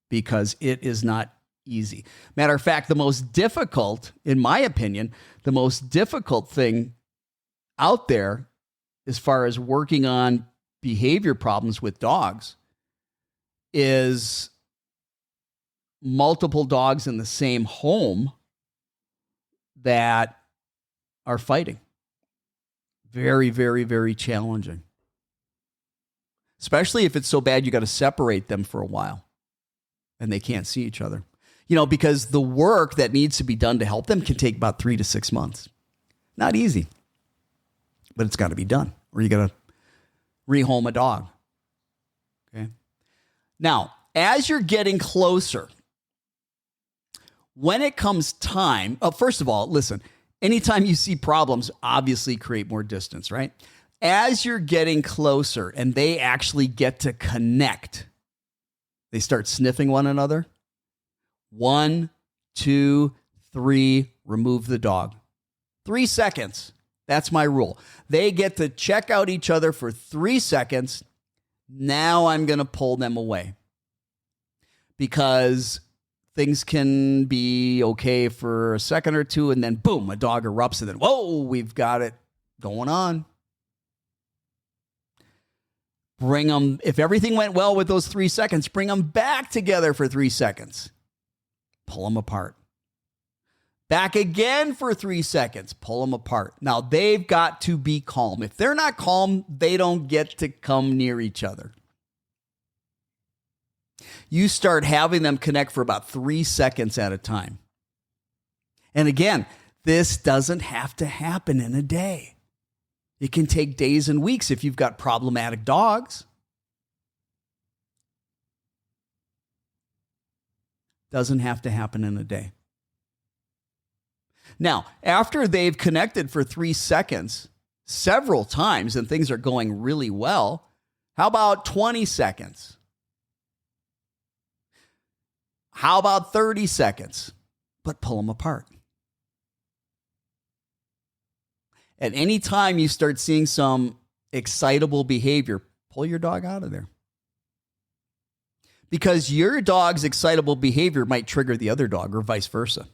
because it is not easy. Matter of fact, the most difficult, in my opinion, the most difficult thing out there as far as working on behavior problems with dogs is multiple dogs in the same home that are fighting. Very, very, very challenging. Especially if it's so bad you got to separate them for a while and they can't see each other. Because the work that needs to be done to help them can take about 3 to 6 months. Not easy, but it's got to be done, or you got to rehome a dog. Okay. Now, as you're getting closer, when it comes time, first of all, listen, anytime you see problems, obviously create more distance, right? As you're getting closer and they actually get to connect, they start sniffing one another. 1, 2, 3, remove the dog. 3 seconds. That's my rule. They get to check out each other for 3 seconds. Now I'm going to pull them away because things can be okay for a second or two, and then boom, a dog erupts, and then, whoa, we've got it going on. Bring them, if everything went well with those 3 seconds, bring them back together for 3 seconds. Pull them apart. Back again for 3 seconds. Pull them apart. Now, they've got to be calm. If they're not calm, they don't get to come near each other. You start having them connect for about 3 seconds at a time. And again, this doesn't have to happen in a day. It can take days and weeks if you've got problematic dogs. Doesn't have to happen in a day. Now, after they've connected for 3 seconds several times and things are going really well, how about 20 seconds? How about 30 seconds? But pull them apart. At any time you start seeing some excitable behavior, pull your dog out of there. Because your dog's excitable behavior might trigger the other dog or vice versa.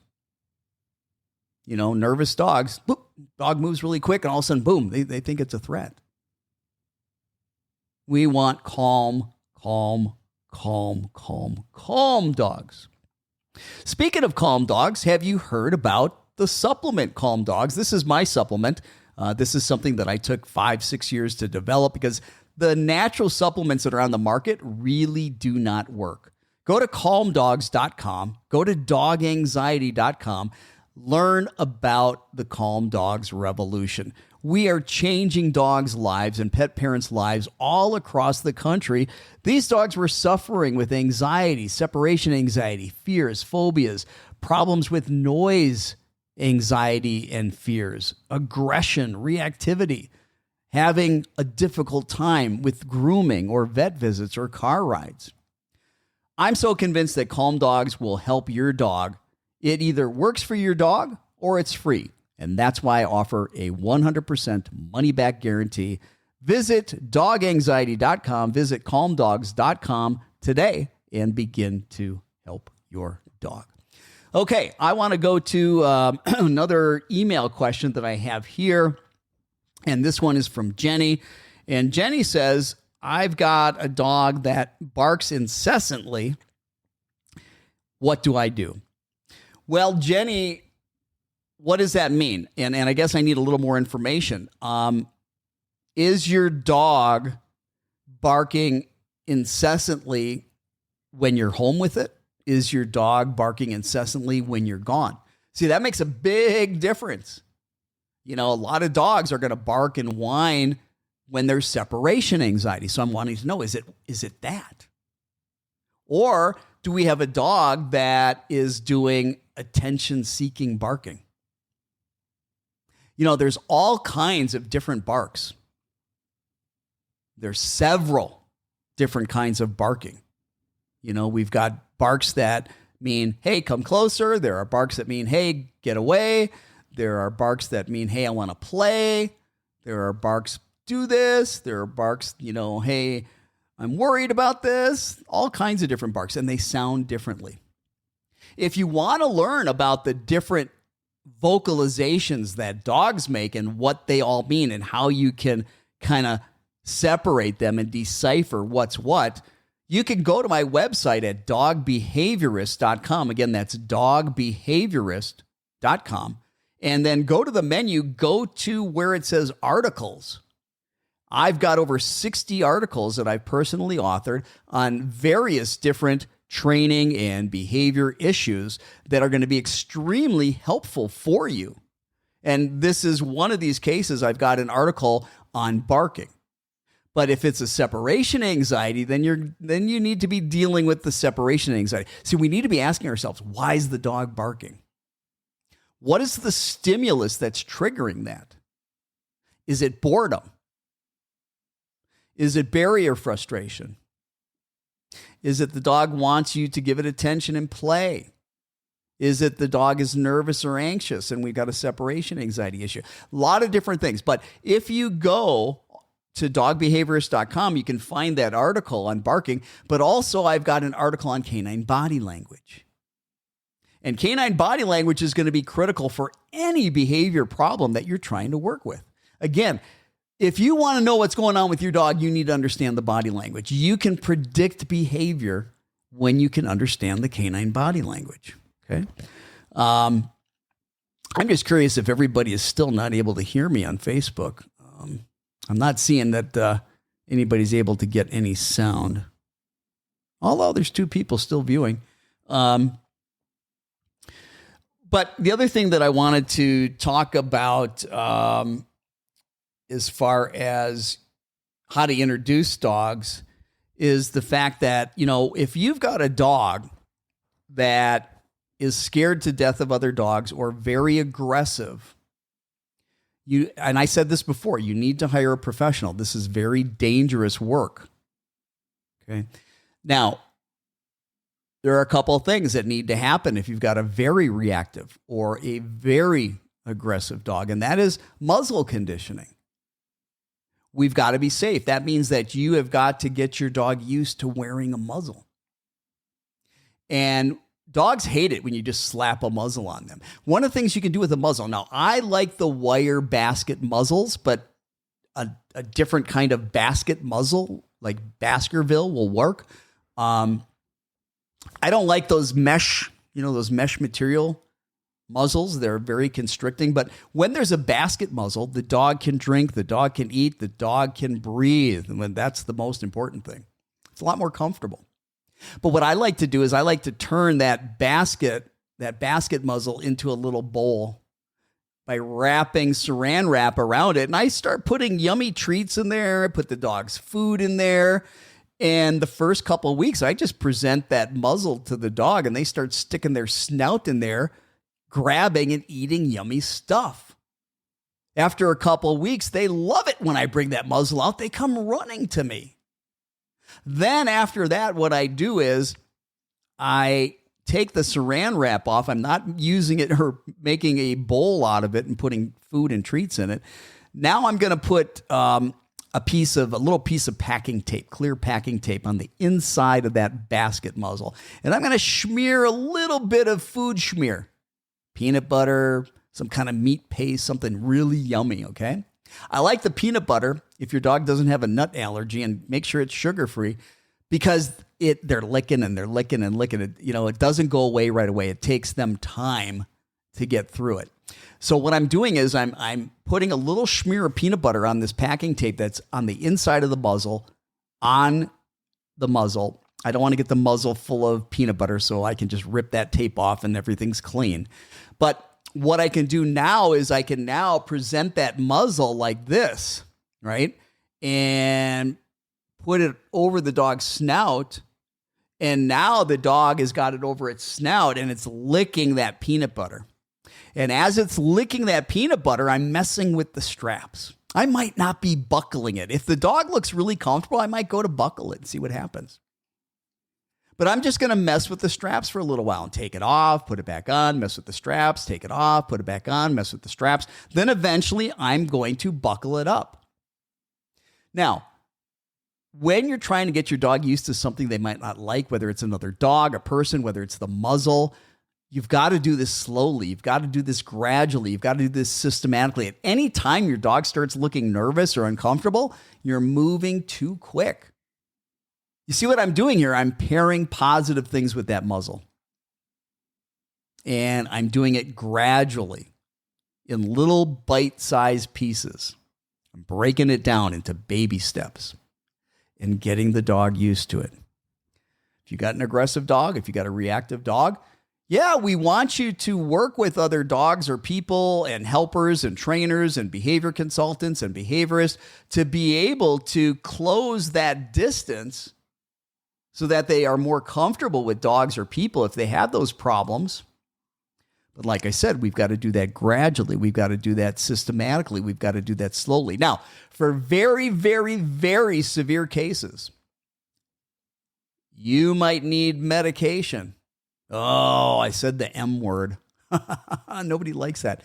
Nervous dogs, boop, dog moves really quick and all of a sudden, boom, they think it's a threat. We want calm dogs. Speaking of calm dogs, have you heard about the supplement Calm Dogs? This is my supplement. This is something that I took 5-6 years to develop because the natural supplements that are on the market really do not work. Go to calmdogs.com, go to doganxiety.com, learn about the Calm Dogs revolution. We are changing dogs' lives and pet parents' lives all across the country. These dogs were suffering with anxiety, separation anxiety, fears, phobias, problems with noise, anxiety and fears, aggression, reactivity, having a difficult time with grooming or vet visits or car rides. I'm so convinced that Calm Dogs will help your dog. It either works for your dog or it's free. And that's why I offer a 100% money-back guarantee. Visit doganxiety.com, visit calmdogs.com today and begin to help your dog. Okay, I want to go to another email question that I have here. And this one is from Jenny. And Jenny says, I've got a dog that barks incessantly. What do I do? Well, Jenny, what does that mean? And I guess I need a little more information. Is your dog barking incessantly when you're home with it? Is your dog barking incessantly when you're gone? See, that makes a big difference. A lot of dogs are going to bark and whine when there's separation anxiety. So I'm wanting to know, is it that? Or do we have a dog that is doing attention-seeking barking? There's all kinds of different barks. There's several different kinds of barking. We've got barks that mean, hey, come closer. There are barks that mean, hey, get away. There are barks that mean, hey, I want to play. There are barks, do this. There are barks, hey, I'm worried about this. All kinds of different barks, and they sound differently. If you want to learn about the different vocalizations that dogs make and what they all mean and how you can kind of separate them and decipher what's what, you can go to my website at dogbehaviorist.com. Again, that's dogbehaviorist.com. And then go to the menu, go to where it says articles. I've got over 60 articles that I've personally authored on various different training and behavior issues that are going to be extremely helpful for you. And this is one of these cases. I've got an article on barking. But if it's a separation anxiety, then you need to be dealing with the separation anxiety. See, we need to be asking ourselves, why is the dog barking? What is the stimulus that's triggering that? Is it boredom? Is it barrier frustration? Is it the dog wants you to give it attention and play? Is it the dog is nervous or anxious and we've got a separation anxiety issue? A lot of different things. But if you go to dogbehaviorist.com, you can find that article on barking, but also I've got an article on canine body language. And canine body language is going to be critical for any behavior problem that you're trying to work with. Again, if you want to know what's going on with your dog, you need to understand the body language. You can predict behavior when you can understand the canine body language. Okay. I'm just curious if everybody is still not able to hear me on Facebook. I'm not seeing that anybody's able to get any sound, although there's 2 people still viewing. But the other thing that I wanted to talk about as far as how to introduce dogs is the fact that, if you've got a dog that is scared to death of other dogs or very aggressive, and I said this before, you need to hire a professional. This is very dangerous work. Okay. Now, there are a couple of things that need to happen if you've got a very reactive or a very aggressive dog, and that is muzzle conditioning. We've got to be safe. That means that you have got to get your dog used to wearing a muzzle. And dogs hate it when you just slap a muzzle on them. One of the things you can do with a muzzle, now I like the wire basket muzzles, but a different kind of basket muzzle, like Baskerville, will work. I don't like those mesh material muzzles. They're very constricting, but when there's a basket muzzle, the dog can drink, the dog can eat, the dog can breathe. And that's the most important thing. It's a lot more comfortable. But what I like to do is I like to turn that basket muzzle into a little bowl by wrapping saran wrap around it. And I start putting yummy treats in there. I put the dog's food in there. And the first couple of weeks, I just present that muzzle to the dog and they start sticking their snout in there, grabbing and eating yummy stuff. After a couple of weeks, they love it when I bring that muzzle out. They come running to me. Then after that, what I do is I take the saran wrap off. I'm not using it or making a bowl out of it and putting food and treats in it. Now I'm going to put a little piece of packing tape, clear packing tape on the inside of that basket muzzle. And I'm going to smear a little bit of food schmear, peanut butter, some kind of meat paste, something really yummy. Okay. I like the peanut butter if your dog doesn't have a nut allergy, and make sure it's sugar-free, because they're licking and they're licking and licking it. It doesn't go away right away. It takes them time to get through it. So what I'm doing is I'm putting a little smear of peanut butter on this packing tape that's on the inside of the muzzle, on the muzzle. I don't want to get the muzzle full of peanut butter, so I can just rip that tape off and everything's clean. But what I can do now is I can now present that muzzle like this, right? And put it over the dog's snout. And now the dog has got it over its snout and it's licking that peanut butter. And as it's licking that peanut butter, I'm messing with the straps. I might not be buckling it. If the dog looks really comfortable, I might go to buckle it and see what happens. But I'm just going to mess with the straps for a little while and take it off, put it back on, mess with the straps, take it off, put it back on, mess with the straps. Then eventually I'm going to buckle it up. Now, when you're trying to get your dog used to something they might not like, whether it's another dog, a person, whether it's the muzzle, You've got to do this slowly. You've got to do this gradually. You've got to do this systematically. At any time your dog starts looking nervous or uncomfortable, you're moving too quick. You see what I'm doing here? I'm pairing positive things with that muzzle. And I'm doing it gradually in little bite-sized pieces. I'm breaking it down into baby steps and getting the dog used to it. If you got an aggressive dog, if you got a reactive dog, yeah, we want you to work with other dogs or people and helpers and trainers and behavior consultants and behaviorists to be able to close that distance so that they are more comfortable with dogs or people if they have those problems. But like I said, we've got to do that gradually. We've got to do that systematically. We've got to do that slowly. Now, for very, very, very severe cases, you might need medication. Oh, I said the M word. Nobody likes that.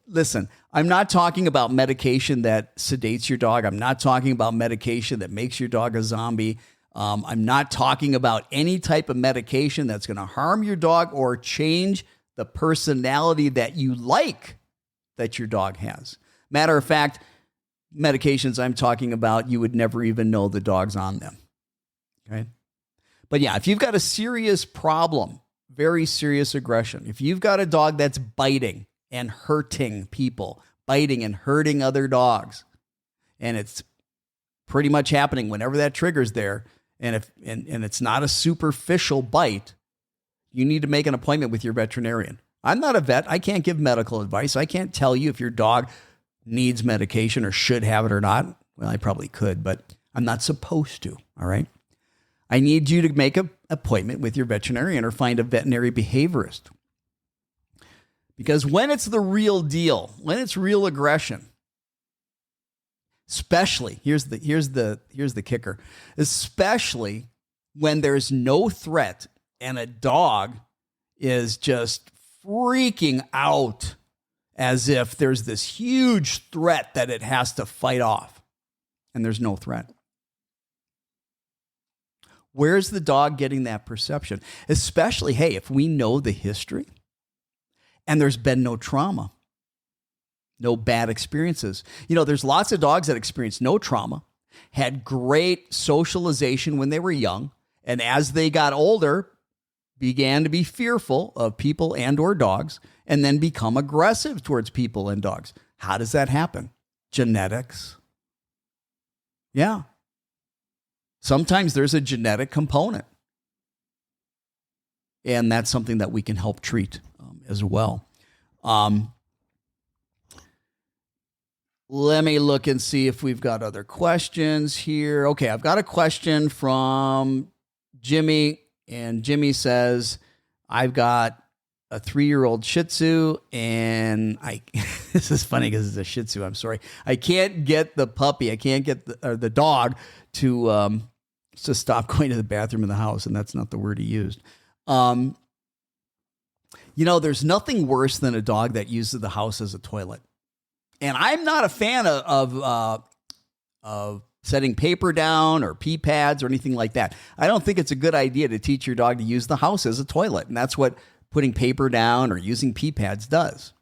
Listen, I'm not talking about medication that sedates your dog. I'm not talking about medication that makes your dog a zombie. I'm not talking about any type of medication that's going to harm your dog or change the personality that you like that your dog has. Matter of fact, medications I'm talking about, you would never even know the dog's on them. Okay. But yeah, if you've got a serious problem, very serious aggression, if you've got a dog that's biting and hurting people, biting and hurting other dogs, and it's pretty much happening whenever that trigger's there, and it's not a superficial bite, you need to make an appointment with your veterinarian. I'm not a vet. I can't give medical advice. I can't tell you if your dog needs medication or should have it or not. Well, I probably could, but I'm not supposed to. All right. I need you to make an appointment with your veterinarian or find a veterinary behaviorist. Because when it's the real deal, when it's real aggression, especially, here's the kicker, especially when there's no threat and a dog is just freaking out as if there's this huge threat that it has to fight off, and there's no threat. Where's the dog getting that perception? Especially, hey, if we know the history and there's been no trauma, no bad experiences. You know, there's lots of dogs that experience no trauma, had great socialization when they were young, and as they got older, began to be fearful of people and or dogs, and then become aggressive towards people and dogs. How does that happen? Genetics. Yeah. Sometimes there's a genetic component. And that's something that we can help treat as well. Let me look and see if we've got other questions here. Okay, I've got a question from Jimmy. And Jimmy says, I've got a 3-year-old Shih Tzu, and this is funny because it's a Shih Tzu. I'm sorry. I can't get the puppy. I can't get the dog to stop going to the bathroom in the house. And that's not the word he used. You know, there's nothing worse than a dog that uses the house as a toilet. And I'm not a fan of setting paper down or pee pads or anything like that. I don't think it's a good idea to teach your dog to use the house as a toilet. And that's what putting paper down or using pee pads does.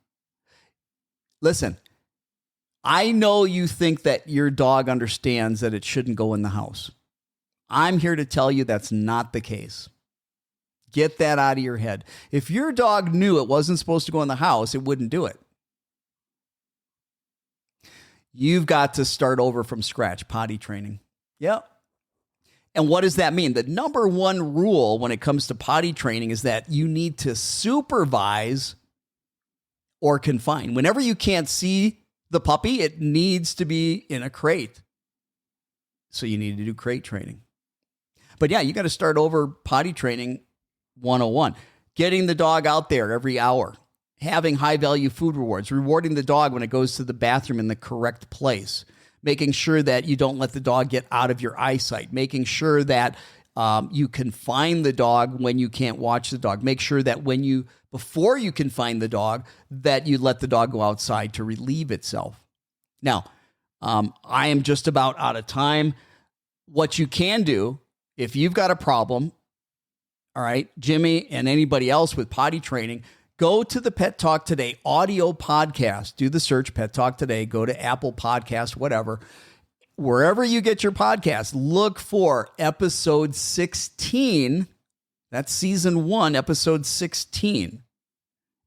Listen, I know you think that your dog understands that it shouldn't go in the house. I'm here to tell you that's not the case. Get that out of your head. If your dog knew it wasn't supposed to go in the house, it wouldn't do it. You've got to start over from scratch, potty training. Yep. And what does that mean? The number one rule when it comes to potty training is that you need to supervise or confine. Whenever you can't see the puppy, it needs to be in a crate. So you need to do crate training. But yeah, you got to start over potty training 101. Getting the dog out there every hour. Having high-value food rewards, rewarding the dog when it goes to the bathroom in the correct place, making sure that you don't let the dog get out of your eyesight, making sure that you confine the dog when you can't watch the dog. Make sure that before you confine the dog, that you let the dog go outside to relieve itself. Now, I am just about out of time. What you can do, if you've got a problem, all right, Jimmy and anybody else with potty training, go to the Pet Talk Today audio podcast. Do the search Pet Talk Today. Go to Apple Podcasts, whatever. Wherever you get your podcast, look for episode 16. That's season 1, episode 16.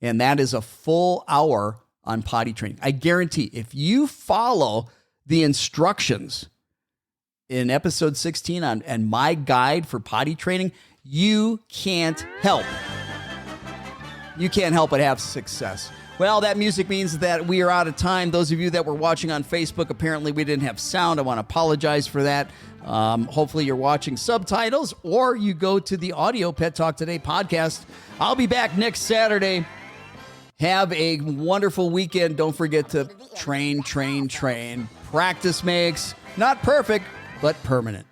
And that is a full hour on potty training. I guarantee if you follow the instructions in episode 16 and my guide for potty training, you can't help. You can't help but have success. Well, that music means that we are out of time. Those of you that were watching on Facebook, apparently we didn't have sound. I want to apologize for that. Hopefully you're watching subtitles or you go to the audio Pet Talk Today podcast. I'll be back next Saturday. Have a wonderful weekend. Don't forget to train. Practice makes not perfect, but permanent.